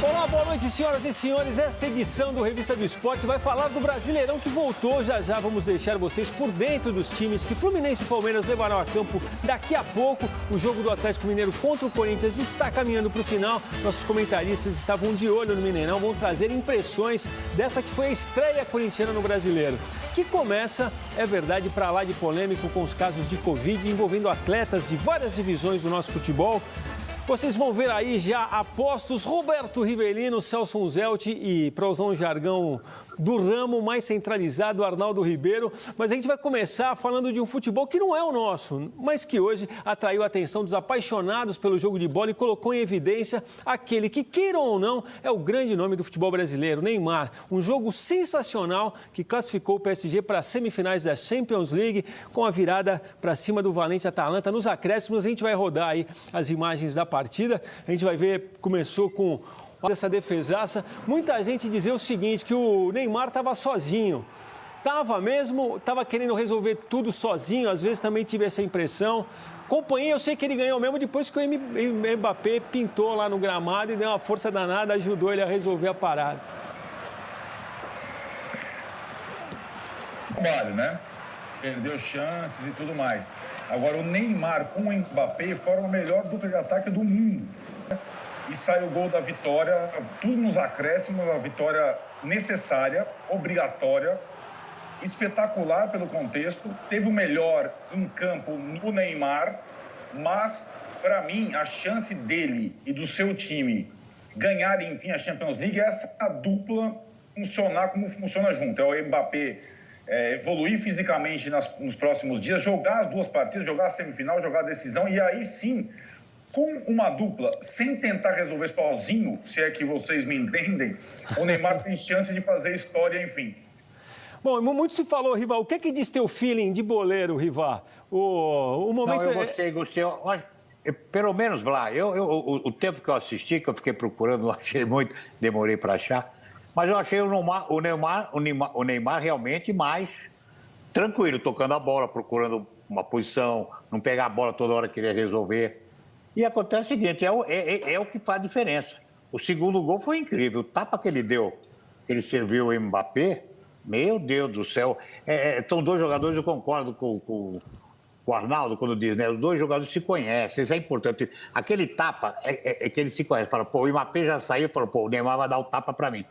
Olá, boa noite, senhoras e senhores. Esta edição do Revista do Esporte vai falar do Brasileirão que voltou. Já já vamos deixar vocês por dentro dos times que Fluminense e Palmeiras levarão a campo daqui a pouco. O jogo do Atlético Mineiro contra o Corinthians está caminhando para o final. Nossos comentaristas estavam de olho no Mineirão, vão trazer impressões dessa que foi a estreia corintiana no Brasileiro. Que começa, é verdade, para lá de polêmico com os casos de Covid envolvendo atletas de várias divisões do nosso futebol. Vocês vão ver aí já apostos Roberto Rivelino, Celso Zelt e, para usar um jargão do ramo mais centralizado, Arnaldo Ribeiro. Mas a gente vai começar falando de um futebol que não é o nosso, mas que hoje atraiu a atenção dos apaixonados pelo jogo de bola e colocou em evidência aquele que, queiram ou não, é o grande nome do futebol brasileiro, Neymar. Um jogo sensacional que classificou o PSG para as semifinais da Champions League com a virada para cima do Valente Atalanta nos acréscimos. A gente vai rodar aí as imagens da partida. A gente vai ver, começou com essa defesaça. Muita gente dizia o seguinte, que o Neymar estava sozinho. Estava mesmo, estava querendo resolver tudo sozinho, às vezes também tive essa impressão. Acompanhei, eu sei que ele ganhou mesmo depois que o Mbappé pintou lá no gramado e deu uma força danada, ajudou ele a resolver a parada. Trabalho, né? Perdeu chances e tudo mais. Agora, o Neymar com o Mbappé foram a melhor dupla de ataque do mundo. E sai o gol da vitória, tudo nos acréscimos, a vitória necessária, obrigatória, espetacular pelo contexto. Teve o melhor em campo no Neymar, mas, para mim, a chance dele e do seu time ganharem, enfim, a Champions League é essa dupla funcionar como funciona junto. É o Mbappé evoluir fisicamente nos próximos dias, jogar as duas partidas, jogar a semifinal, jogar a decisão, e aí sim, com uma dupla, sem tentar resolver sozinho, se é que vocês me entendem, o Neymar tem chance de fazer história, enfim. Bom, muito se falou, Rival. O que é que diz teu feeling de boleiro, Rival? O momento... Não, eu gostei. Pelo menos, Blá, o tempo que eu assisti, que eu fiquei procurando, não achei muito, demorei para achar, mas eu achei o Neymar realmente mais tranquilo, tocando a bola, procurando uma posição, não pegar a bola toda hora que queria resolver. E acontece o seguinte, é o que faz diferença. O segundo gol foi incrível. O tapa que ele deu, que ele serviu o Mbappé, meu Deus do céu. São dois jogadores, eu concordo com o Arnaldo quando diz, né? Os dois jogadores se conhecem, isso é importante. Aquele tapa é que eles se conhecem. Fala, pô, o Mbappé já saiu, falou, pô, o Neymar vai dar o tapa para mim.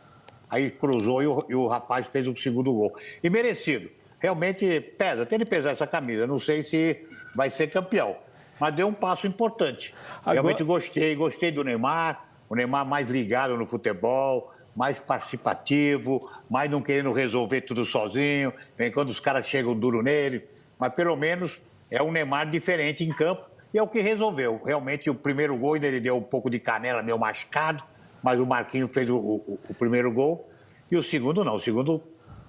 Aí cruzou e o rapaz fez o segundo gol. E merecido. Realmente pesa, tem de pesar essa camisa. Não sei se vai ser campeão. Mas deu um passo importante. Realmente gostei do Neymar. O Neymar mais ligado no futebol, mais participativo, mais não querendo resolver tudo sozinho. Vem quando os caras chegam duro nele. Mas pelo menos é um Neymar diferente em campo e é o que resolveu. Realmente o primeiro gol ele deu um pouco de canela meio machucado, mas o Marquinhos fez o primeiro gol. E o segundo não. O segundo,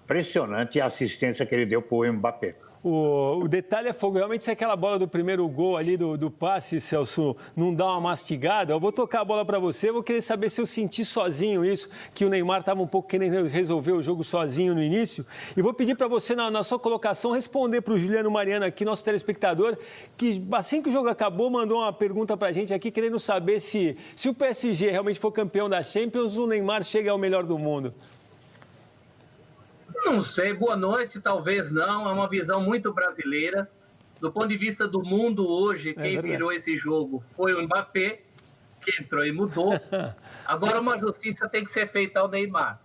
impressionante a assistência que ele deu para o Mbappé. O detalhe é fogo. Realmente, se aquela bola do primeiro gol ali do passe, Celso, não dá uma mastigada, eu vou tocar a bola para você, eu vou querer saber se eu senti sozinho isso, que o Neymar estava um pouco querendo resolver o jogo sozinho no início. E vou pedir para você, na sua colocação, responder para o Juliano Mariano aqui, nosso telespectador, que assim que o jogo acabou, mandou uma pergunta para a gente aqui, querendo saber se o PSG realmente for campeão da Champions, o Neymar chega ao melhor do mundo. Não sei, boa noite, talvez não, é uma visão muito brasileira. Do ponto de vista do mundo hoje, quem virou esse jogo foi o Mbappé, que entrou e mudou. Agora uma justiça tem que ser feita ao Neymar.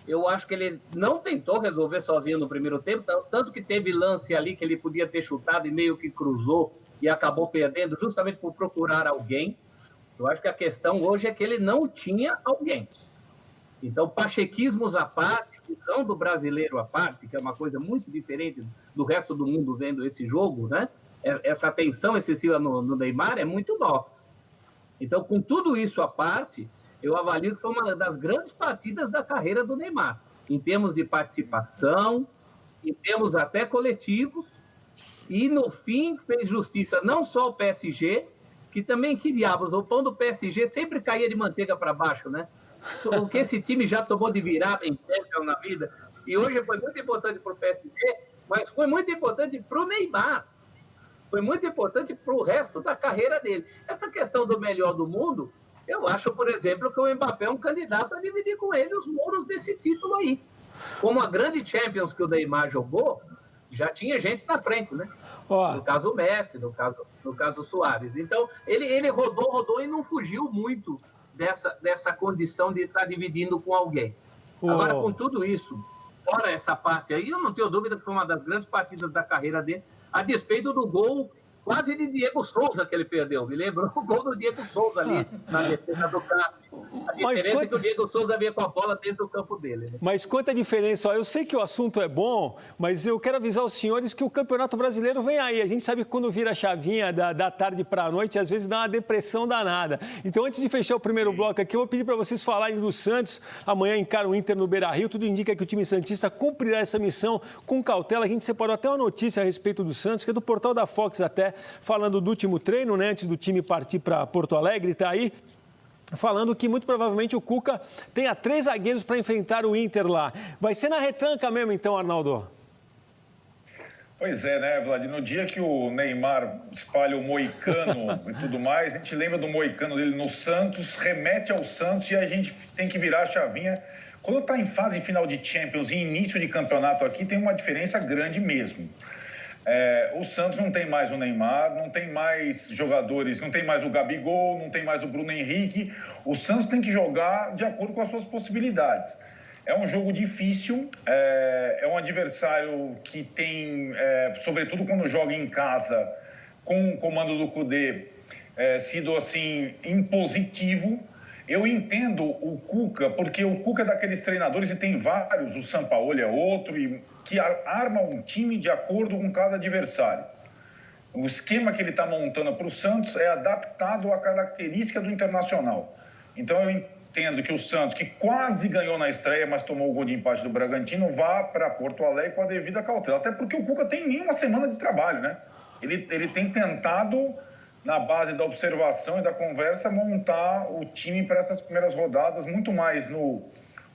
Eu acho que ele não tentou resolver sozinho no primeiro tempo, tanto que teve lance ali que ele podia ter chutado e meio que cruzou e acabou perdendo justamente por procurar alguém. Eu acho que a questão hoje é que ele não tinha alguém. Então, pachequismos à parte, visão do brasileiro à parte, que é uma coisa muito diferente do resto do mundo vendo esse jogo, né? Essa atenção excessiva no Neymar é muito nossa. Então, com tudo isso à parte, eu avalio que foi uma das grandes partidas da carreira do Neymar, em termos de participação, em termos até coletivos, e no fim fez justiça não só ao PSG, que também, que diabos, o pão do PSG sempre caía de manteiga para baixo, né? O que esse time já tomou de virada em Champions na vida, e hoje foi muito importante para o PSG, mas foi muito importante para o Neymar, foi muito importante para o resto da carreira dele. Essa questão do melhor do mundo, Eu acho, por exemplo, que o Mbappé é um candidato a dividir com ele os muros desse título aí. Como a grande Champions que o Neymar jogou, já tinha gente na frente, né? No caso o Messi, no caso o Suárez. Então, ele rodou e não fugiu muito dessa condição de estar dividindo com alguém. Agora, com tudo isso, fora essa parte aí, eu não tenho dúvida que foi uma das grandes partidas da carreira dele, a despeito do gol quase de Diego Souza que ele perdeu. Me lembrou o gol do Diego Souza ali na defesa do Cássio. A diferença é que o Diego Souza veio com a bola desde o campo dele. Né? Mas quanta diferença. Ó, eu sei que o assunto é bom, mas eu quero avisar os senhores que o Campeonato Brasileiro vem aí. A gente sabe que quando vira a chavinha da tarde para a noite, às vezes dá uma depressão danada. Então, antes de fechar o primeiro bloco aqui, eu vou pedir para vocês falarem do Santos. Amanhã encara o Inter no Beira-Rio. Tudo indica que o time santista cumprirá essa missão com cautela. A gente separou até uma notícia a respeito do Santos, que é do portal da Fox até, falando do último treino, né, antes do time partir para Porto Alegre. Está aí falando que muito provavelmente o Cuca tenha 3 zagueiros para enfrentar o Inter lá. Vai ser na retranca mesmo, então, Arnaldo? Pois é, né, Vlad? No dia que o Neymar espalha o moicano e tudo mais, a gente lembra do moicano dele no Santos, remete ao Santos e a gente tem que virar a chavinha. Quando está em fase final de Champions e início de campeonato aqui, tem uma diferença grande mesmo. O Santos não tem mais o Neymar, não tem mais jogadores, não tem mais o Gabigol, não tem mais o Bruno Henrique. O Santos tem que jogar de acordo com as suas possibilidades. É um jogo difícil, é um adversário que tem, sobretudo quando joga em casa, com o comando do Kudê, sido assim impositivo. Eu entendo o Cuca, porque o Cuca é daqueles treinadores, e tem vários, o Sampaoli é outro, que arma um time de acordo com cada adversário. O esquema que ele está montando para o Santos é adaptado à característica do Internacional. Então eu entendo que o Santos, que quase ganhou na estreia, mas tomou o gol de empate do Bragantino, vá para Porto Alegre com a devida cautela. Até porque o Cuca tem nem uma semana de trabalho, né? Ele tem tentado, na base da observação e da conversa, montar o time para essas primeiras rodadas, muito mais no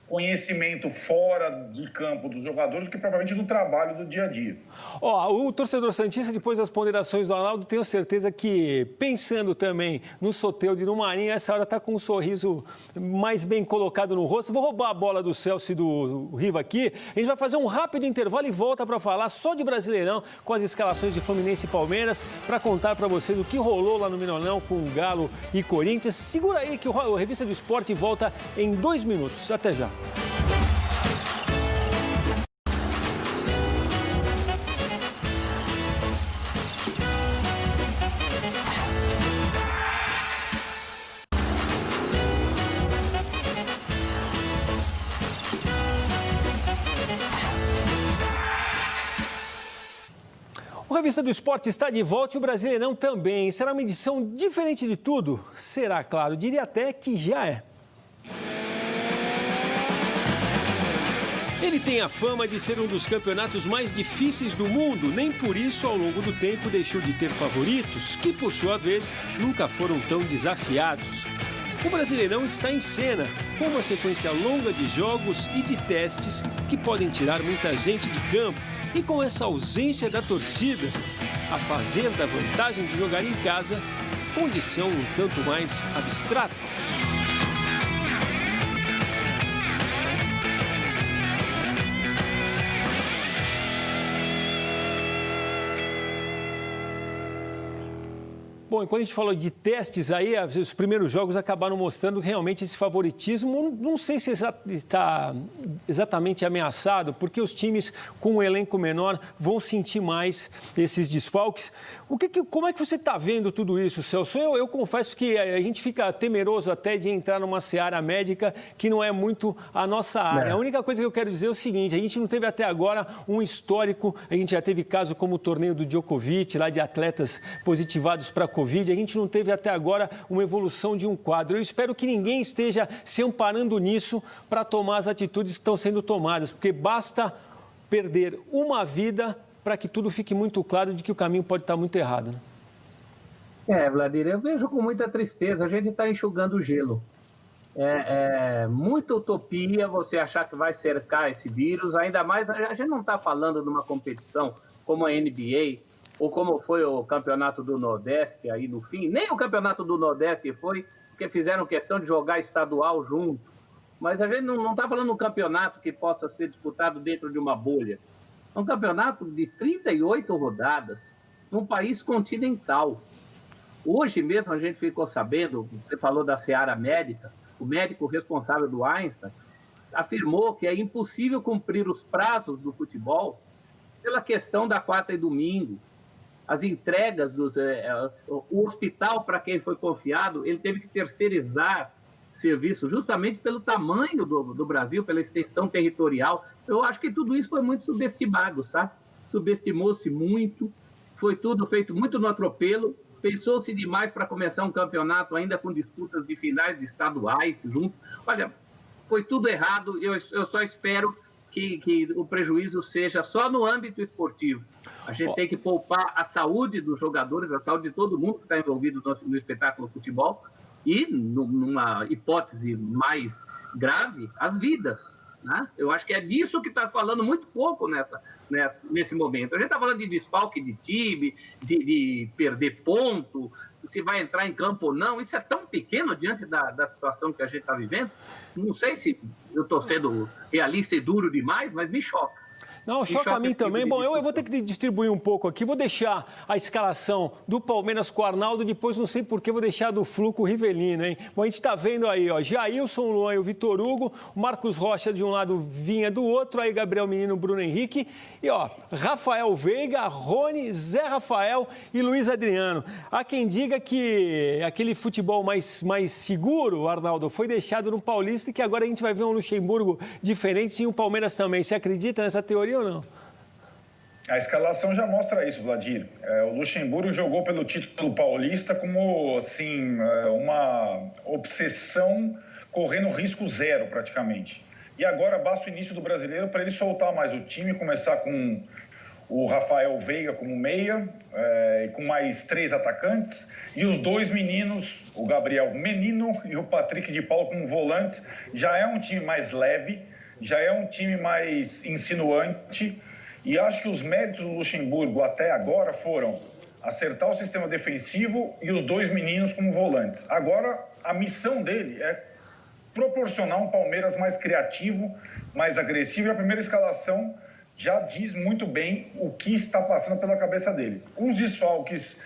conhecimento fora de campo dos jogadores do que provavelmente do trabalho do dia a dia. O torcedor santista, depois das ponderações do Arnaldo, tenho certeza que, pensando também no Soteldo e no Marinho, essa hora está com um sorriso mais bem colocado no rosto. Vou roubar a bola do Celso e do Riva aqui. A gente vai fazer um rápido intervalo e volta para falar só de Brasileirão, com as escalações de Fluminense e Palmeiras, para contar para vocês o que rolou lá no Mineirão com Galo e Corinthians. Segura aí que o Revista do Esporte volta em 2 minutos. Até já. O Revista do Esporte está de volta e o Brasileirão também. Será uma edição diferente de tudo? Será, claro. Diria até que já é. Ele tem a fama de ser um dos campeonatos mais difíceis do mundo. Nem por isso, ao longo do tempo, deixou de ter favoritos, que, por sua vez, nunca foram tão desafiados. O Brasileirão está em cena, com uma sequência longa de jogos e de testes que podem tirar muita gente de campo. E com essa ausência da torcida, a fazer da vantagem de jogar em casa, condição um tanto mais abstrata. Bom, e quando a gente falou de testes aí, os primeiros jogos acabaram mostrando realmente esse favoritismo. Não sei se está exatamente ameaçado, porque os times com um elenco menor vão sentir mais esses desfalques. Como é que você está vendo tudo isso, Celso? Eu confesso que a gente fica temeroso até de entrar numa seara médica que não é muito a nossa área. A única coisa que eu quero dizer é o seguinte: a gente não teve até agora um histórico, a gente já teve caso como o torneio do Djokovic, lá de atletas positivados para a Covid, a gente não teve até agora uma evolução de um quadro. Eu espero que ninguém esteja se amparando nisso para tomar as atitudes que estão sendo tomadas, porque basta perder uma vida para que tudo fique muito claro de que o caminho pode estar muito errado. Vladimir, eu vejo com muita tristeza, a gente está enxugando o gelo. É muita utopia você achar que vai cercar esse vírus, ainda mais, a gente não está falando de uma competição como a NBA, ou como foi o Campeonato do Nordeste aí no fim, nem o Campeonato do Nordeste foi porque fizeram questão de jogar estadual junto. Mas a gente não está falando de um campeonato que possa ser disputado dentro de uma bolha. É um campeonato de 38 rodadas, num país continental. Hoje mesmo a gente ficou sabendo, você falou da Seara Médica, o médico responsável do Einstein afirmou que é impossível cumprir os prazos do futebol pela questão da quarta e domingo. As entregas, o hospital para quem foi confiado, ele teve que terceirizar serviço justamente pelo tamanho do Brasil, pela extensão territorial. Eu acho que tudo isso foi muito subestimado, sabe? Subestimou-se muito, foi tudo feito muito no atropelo, pensou-se demais para começar um campeonato ainda com disputas de finais de estaduais junto. Olha, foi tudo errado, eu só espero que o prejuízo seja só no âmbito esportivo. A gente tem que poupar a saúde dos jogadores, a saúde de todo mundo que está envolvido no espetáculo futebol e, numa hipótese mais grave, as vidas. Né? Eu acho que é disso que está se falando muito pouco nesse momento. A gente está falando de desfalque de time, de perder ponto, se vai entrar em campo ou não. Isso é tão pequeno diante da situação que a gente está vivendo. Não sei se eu estou sendo realista e duro demais, mas me choca. Não, choca a mim também. Bom, eu vou ter que distribuir um pouco aqui. Vou deixar a escalação do Palmeiras com o Arnaldo, depois não sei porquê, vou deixar do Flu com o Rivelino, hein? Bom, a gente tá vendo aí, ó, Jailson, Luan e o Vitor Hugo, o Marcos Rocha de um lado, Vinha do outro, aí Gabriel Menino, Bruno Henrique, e ó, Rafael Veiga, Rony, Zé Rafael e Luiz Adriano. Há quem diga que aquele futebol mais seguro, Arnaldo, foi deixado no Paulista e que agora a gente vai ver um Luxemburgo diferente e o Palmeiras também. Você acredita nessa teoria ou não? A escalação já mostra isso, Vladir. O Luxemburgo jogou pelo título paulista como assim, uma obsessão correndo risco zero praticamente. E agora basta o início do Brasileiro para ele soltar mais o time, começar com o Rafael Veiga como meia, com mais 3 atacantes, e os 2 meninos, o Gabriel Menino e o Patrick de Paulo como volantes. Já é um time mais leve, já é um time mais insinuante, e acho que os méritos do Luxemburgo até agora foram acertar o sistema defensivo e os 2 meninos como volantes. Agora, a missão dele é proporcionar um Palmeiras mais criativo, mais agressivo, e a primeira escalação já diz muito bem o que está passando pela cabeça dele. Os desfalques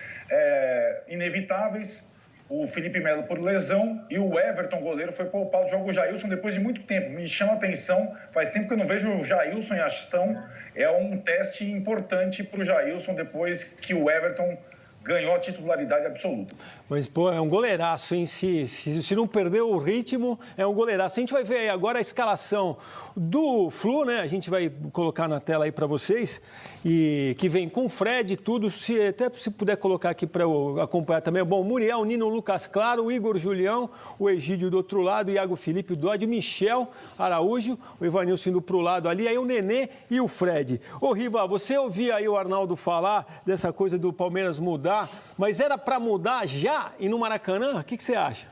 inevitáveis, o Felipe Melo por lesão e o Everton, goleiro, foi poupado. Joga o Jailson depois de muito tempo. Me chama a atenção, faz tempo que eu não vejo o Jailson em ação. É um teste importante para o Jailson depois que o Everton ganhou a titularidade absoluta. Mas, pô, é um goleiraço, hein? Se não perdeu o ritmo, é um goleiraço. A gente vai ver aí agora a escalação do Flu, né? A gente vai colocar na tela aí para vocês, e que vem com o Fred e tudo. Até se puder colocar aqui para eu acompanhar também. Bom, Muriel, Nino, Lucas Claro, o Igor Julião, o Egídio do outro lado, o Iago Felipe, o Dodge, o Michel Araújo, o Ivanilson indo pro lado ali, aí o Nenê e o Fred. Ô, Riva, você ouvia aí o Arnaldo falar dessa coisa do Palmeiras mudar, mas era para mudar já e no Maracanã? O que você acha?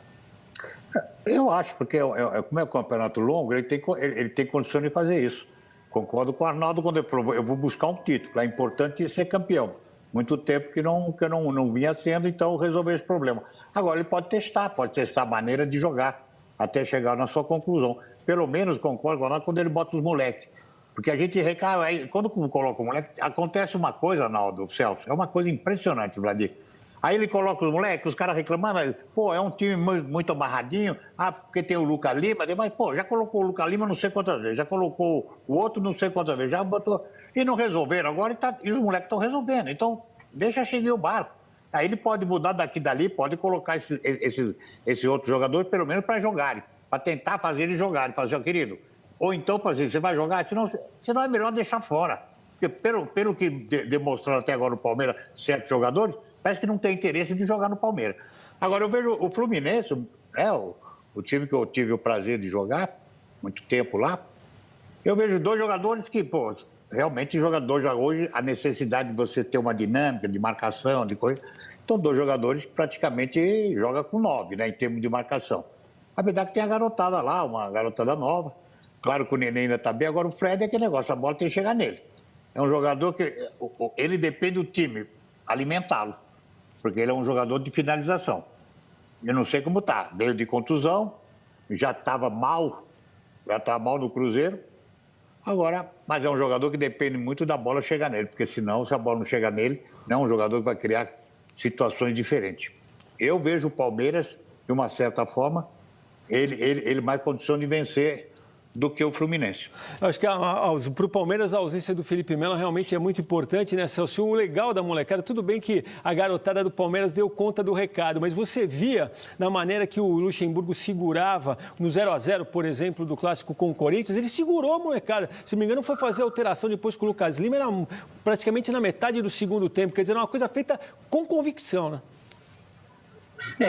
Eu acho, porque como é um campeonato longo, ele tem condição de fazer isso. Concordo com o Arnaldo quando eu vou buscar um título. É importante ser campeão. Muito tempo que eu não vinha sendo, então resolver esse problema. Agora, ele pode testar a maneira de jogar, até chegar na sua conclusão. Pelo menos concordo com o Arnaldo quando ele bota os moleques. Porque a gente recai, quando coloca o moleque, acontece uma coisa, Arnaldo, Celso, é uma coisa impressionante, Vladir. Aí ele coloca os moleques, os caras reclamando, pô, é um time muito amarradinho, porque tem o Lucas Lima, mas, pô, já colocou o Lucas Lima não sei quantas vezes, já colocou o outro não sei quantas vezes, já botou, e não resolveram agora, e os moleques estão resolvendo, então deixa seguir o barco. Aí ele pode mudar daqui e dali, pode colocar esses outros jogadores, pelo menos para jogarem, para tentar fazer eles jogarem, fazer, querido, ou então, você vai jogar, senão é melhor deixar fora, porque pelo que demonstraram até agora no Palmeiras, certos jogadores, parece que não tem interesse de jogar no Palmeiras. Agora, eu vejo o Fluminense, o time que eu tive o prazer de jogar, muito tempo lá, eu vejo 2 jogadores que, pô, realmente jogador já hoje, a necessidade de você ter uma dinâmica de marcação, de coisa. Então, 2 jogadores que praticamente jogam com 9, né, em termos de marcação. A verdade é que tem a garotada lá, uma garotada nova. Claro que o Nenê ainda está bem, agora o Fred é aquele negócio, a bola tem que chegar nele. É um jogador que ele depende do time alimentá-lo, porque ele é um jogador de finalização. Eu não sei como tá. Veio de contusão, já estava mal no Cruzeiro. Agora, mas é um jogador que depende muito da bola chegar nele, porque senão, se a bola não chegar nele, não é um jogador que vai criar situações diferentes. Eu vejo o Palmeiras, de uma certa forma, ele mais condição de vencer do que o Fluminense. Acho que para o Palmeiras a ausência do Felipe Melo realmente é muito importante, né, Celso? O legal da molecada, tudo bem que a garotada do Palmeiras deu conta do recado, mas você via na maneira que o Luxemburgo segurava no 0-0, por exemplo, do clássico com o Corinthians, ele segurou a molecada. Se não me engano, foi fazer a alteração depois com o Lucas Lima, era praticamente na metade do segundo tempo, quer dizer, era uma coisa feita com convicção, né?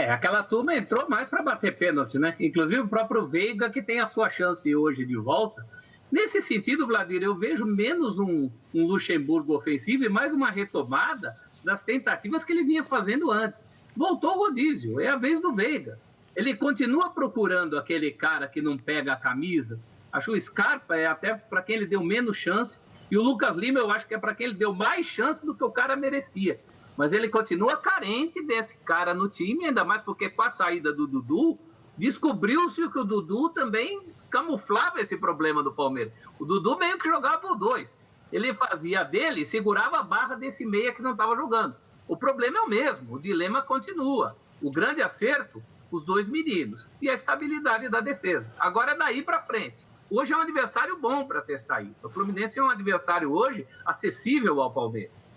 Aquela turma entrou mais para bater pênalti, né? Inclusive o próprio Veiga, que tem a sua chance hoje de volta. Nesse sentido, Vladimir, eu vejo menos um Luxemburgo ofensivo e mais uma retomada das tentativas que ele vinha fazendo antes. Voltou o rodízio, é a vez do Veiga. Ele continua procurando aquele cara que não pega a camisa. Acho que o Scarpa é até para quem ele deu menos chance. E o Lucas Lima eu acho que é para quem ele deu mais chance do que o cara merecia. Mas ele continua carente desse cara no time, ainda mais porque com a saída do Dudu, descobriu-se que o Dudu também camuflava esse problema do Palmeiras. O Dudu meio que jogava por dois. Ele fazia dele, segurava a barra desse meia que não estava jogando. O problema é o mesmo, o dilema continua. O grande acerto, os dois meninos. E a estabilidade da defesa. Agora é daí para frente. Hoje é um adversário bom para testar isso. O Fluminense é um adversário hoje acessível ao Palmeiras.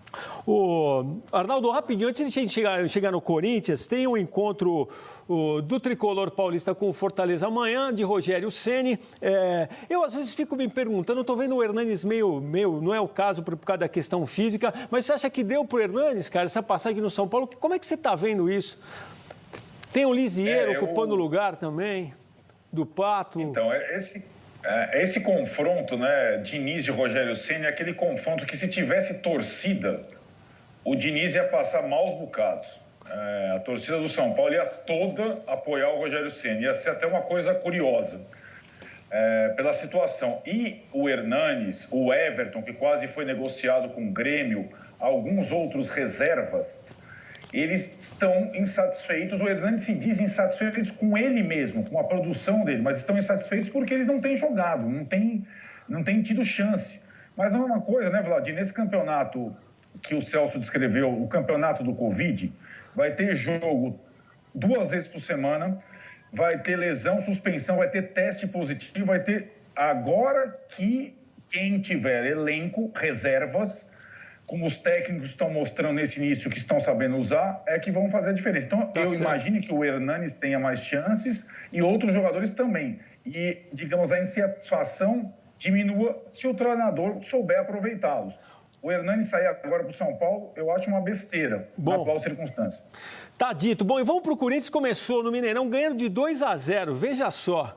Arnaldo, rapidinho, antes de chegar no Corinthians, tem um encontro do Tricolor Paulista com o Fortaleza amanhã, de Rogério Ceni. Eu, às vezes, fico me perguntando, estou vendo o Hernanes meio, não é o caso por causa da questão física, mas você acha que deu para o Hernanes, cara, essa passagem no São Paulo? Como é que você está vendo isso? Tem o Lisiero ocupando o lugar também, do Pato. Então, esse confronto, né, Diniz e Rogério Ceni, é aquele confronto que, se tivesse torcida, o Diniz ia passar maus bocados. A torcida do São Paulo ia toda apoiar o Rogério Ceni. Ia ser até uma coisa curiosa pela situação. E o Hernanes, o Everton, que quase foi negociado com o Grêmio, alguns outros reservas, eles estão insatisfeitos. O Hernanes se diz insatisfeitos com ele mesmo, com a produção dele, mas estão insatisfeitos porque eles não têm jogado, não têm tido chance. Mas não é uma coisa, né, Vladimir? Nesse campeonato que o Celso descreveu, o campeonato do Covid, vai ter jogo 2 vezes por semana, vai ter lesão, suspensão, vai ter teste positivo, vai ter... Agora que quem tiver elenco, reservas, como os técnicos estão mostrando nesse início que estão sabendo usar, é que vão fazer a diferença. Então, eu imagino que o Hernanes tenha mais chances e outros jogadores também. E, digamos, a insatisfação diminua se o treinador souber aproveitá-los. O Hernanes sair agora para o São Paulo, eu acho uma besteira, na atual circunstância. Tá dito. Bom, e vamos para o Corinthians, começou no Mineirão ganhando de 2-0, veja só.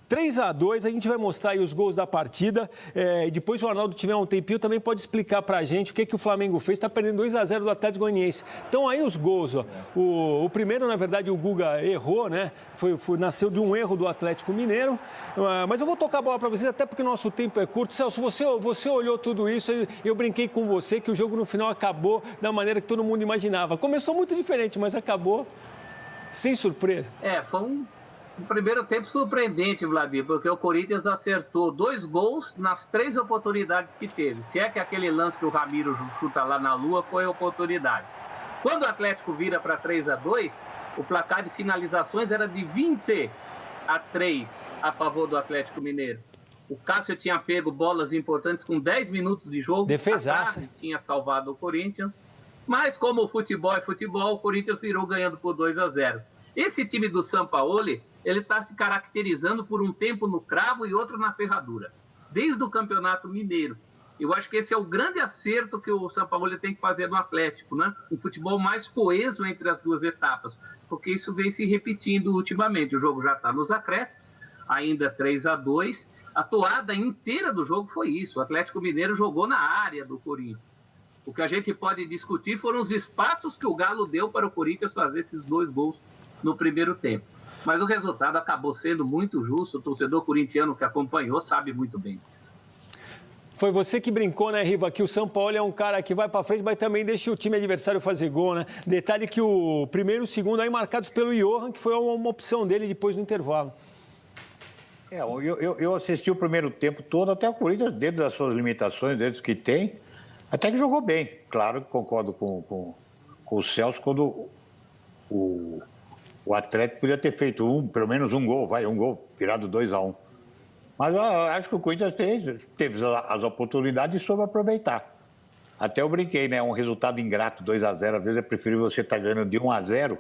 3-2, a gente vai mostrar aí os gols da partida. E depois, se o Arnaldo tiver um tempinho, também pode explicar pra gente o que o Flamengo fez. Está perdendo 2-0 do Atlético Goianiense. Então, aí os gols. Ó. O primeiro, na verdade, o Guga errou, né? Nasceu de um erro do Atlético Mineiro. Mas eu vou tocar a bola para vocês, até porque o nosso tempo é curto. Celso, você olhou tudo isso, eu brinquei com você que o jogo no final acabou da maneira que todo mundo imaginava. Começou muito diferente, mas acabou sem surpresa. Foi um primeiro tempo surpreendente, Vladimir, porque o Corinthians acertou 2 gols nas 3 oportunidades que teve. Se é que aquele lance que o Ramiro chuta lá na lua foi oportunidade. Quando o Atlético vira para 3-2, o placar de finalizações era de 20-3 a favor do Atlético Mineiro. O Cássio tinha pego bolas importantes com 10 minutos de jogo. Defesaça. Tinha salvado o Corinthians. Mas como o futebol é futebol, o Corinthians virou ganhando por 2-0. Esse time do Sampaoli, ele está se caracterizando por um tempo no cravo e outro na ferradura, desde o Campeonato Mineiro. Eu acho que esse é o grande acerto que o Sampaoli tem que fazer no Atlético, né? Um futebol mais coeso entre as 2 etapas, porque isso vem se repetindo ultimamente. O jogo já está nos acréscimos, ainda 3-2. A toada inteira do jogo foi isso. O Atlético Mineiro jogou na área do Corinthians. O que a gente pode discutir foram os espaços que o Galo deu para o Corinthians fazer esses 2 gols no primeiro tempo. Mas o resultado acabou sendo muito justo. O torcedor corintiano que acompanhou sabe muito bem disso. Foi você que brincou, né, Riva, que o São Paulo é um cara que vai para frente, mas também deixa o time adversário fazer gol, né? Detalhe que o primeiro e o segundo aí marcados pelo Johan, que foi uma opção dele depois do intervalo. Eu assisti o primeiro tempo todo, até o Corinthians, dentro das suas limitações, dentro do que tem, até que jogou bem. Claro que concordo com o Celso, quando o Atlético podia ter feito pelo menos um gol, virado 2-1. Mas eu acho que o Corinthians teve as oportunidades e soube aproveitar. Até eu brinquei, né? Um resultado ingrato, 2-0. Às vezes é preferível você estar ganhando de 1-0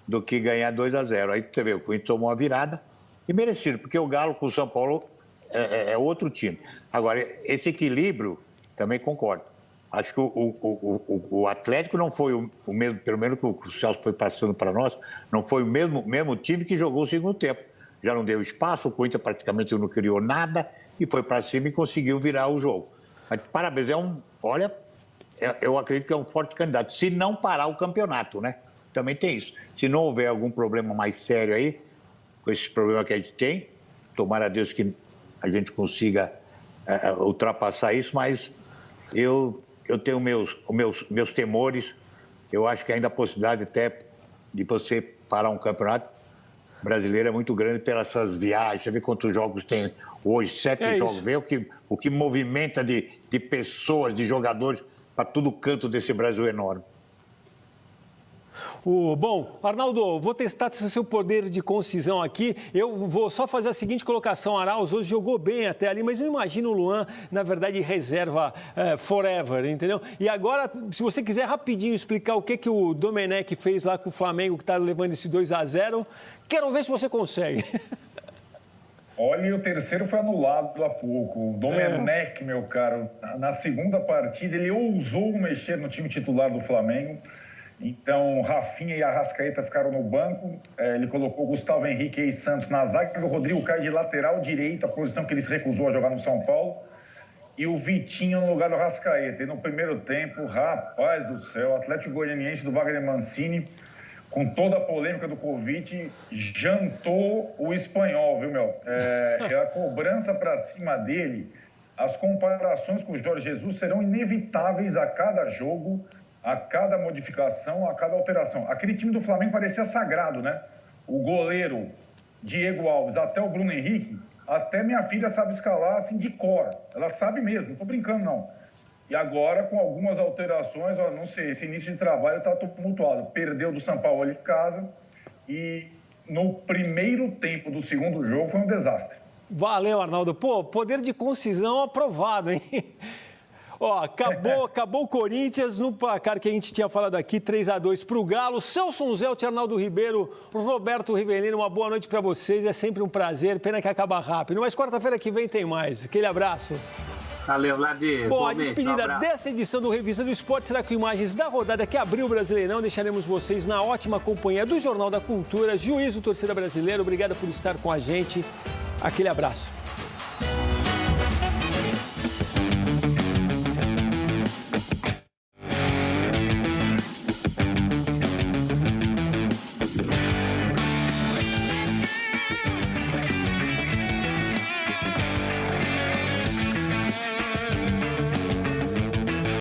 do que ganhar 2-0. Aí você vê, o Corinthians tomou uma virada e merecido, porque o Galo com o São Paulo é outro time. Agora, esse equilíbrio, também concordo. Acho que o Atlético não foi o mesmo, pelo menos que o Celso foi passando para nós, não foi o mesmo time que jogou o segundo tempo. Já não deu espaço, o Corinthians praticamente não criou nada e foi para cima e conseguiu virar o jogo. Mas, parabéns, eu acredito que é um forte candidato, se não parar o campeonato, né? Também tem isso. Se não houver algum problema mais sério aí, com esses problemas que a gente tem, tomara a Deus que a gente consiga ultrapassar isso, mas eu tenho meus temores. Eu acho que ainda a possibilidade até de você parar um campeonato brasileiro é muito grande pelas suas viagens. Você vê quantos jogos tem hoje, 7 jogos. Vê o que movimenta de pessoas, de jogadores, para todo canto desse Brasil enorme. Bom, Arnaldo, vou testar o seu poder de concisão aqui. Eu vou só fazer a seguinte colocação. Arauz hoje jogou bem até ali, mas eu imagino o Luan, na verdade, reserva forever, entendeu? E agora, se você quiser rapidinho explicar o que o Domenech fez lá com o Flamengo, que está levando esse 2-0, quero ver se você consegue. Olha, o terceiro foi anulado há pouco. O Domenech, meu caro, na segunda partida, ele ousou mexer no time titular do Flamengo. Então, Rafinha e Arrascaeta ficaram no banco. Ele colocou Gustavo Henrique e Santos na zaga. O Rodrigo cai de lateral direito, a posição que ele se recusou a jogar no São Paulo. E o Vitinho no lugar do Arrascaeta. E no primeiro tempo, rapaz do céu, o Atlético Goianiense do Wagner Mancini, com toda a polêmica do Covid, jantou o espanhol, viu, meu? A cobrança para cima dele, as comparações com o Jorge Jesus serão inevitáveis a cada jogo, a cada modificação, a cada alteração. Aquele time do Flamengo parecia sagrado, né? O goleiro Diego Alves, até o Bruno Henrique, até minha filha sabe escalar assim de cor. Ela sabe mesmo, não tô brincando não. E agora, com algumas alterações, não sei, esse início de trabalho está tumultuado. Perdeu do São Paulo em casa e no primeiro tempo do segundo jogo foi um desastre. Valeu, Arnaldo. Pô, poder de concisão aprovado, hein? Ó, acabou o Corinthians no placar que a gente tinha falado aqui, 3-2 para o Galo. Celso Zelt, Arnaldo Ribeiro, Roberto Rivelino, uma boa noite para vocês. É sempre um prazer, pena que acaba rápido. Mas quarta-feira que vem tem mais. Aquele abraço. Valeu, Vladir. Bom, a despedida dessa edição do Revista do Esporte será com imagens da rodada que abriu o Brasileirão. Deixaremos vocês na ótima companhia do Jornal da Cultura. Juízo, torcida brasileira, obrigado por estar com a gente. Aquele abraço.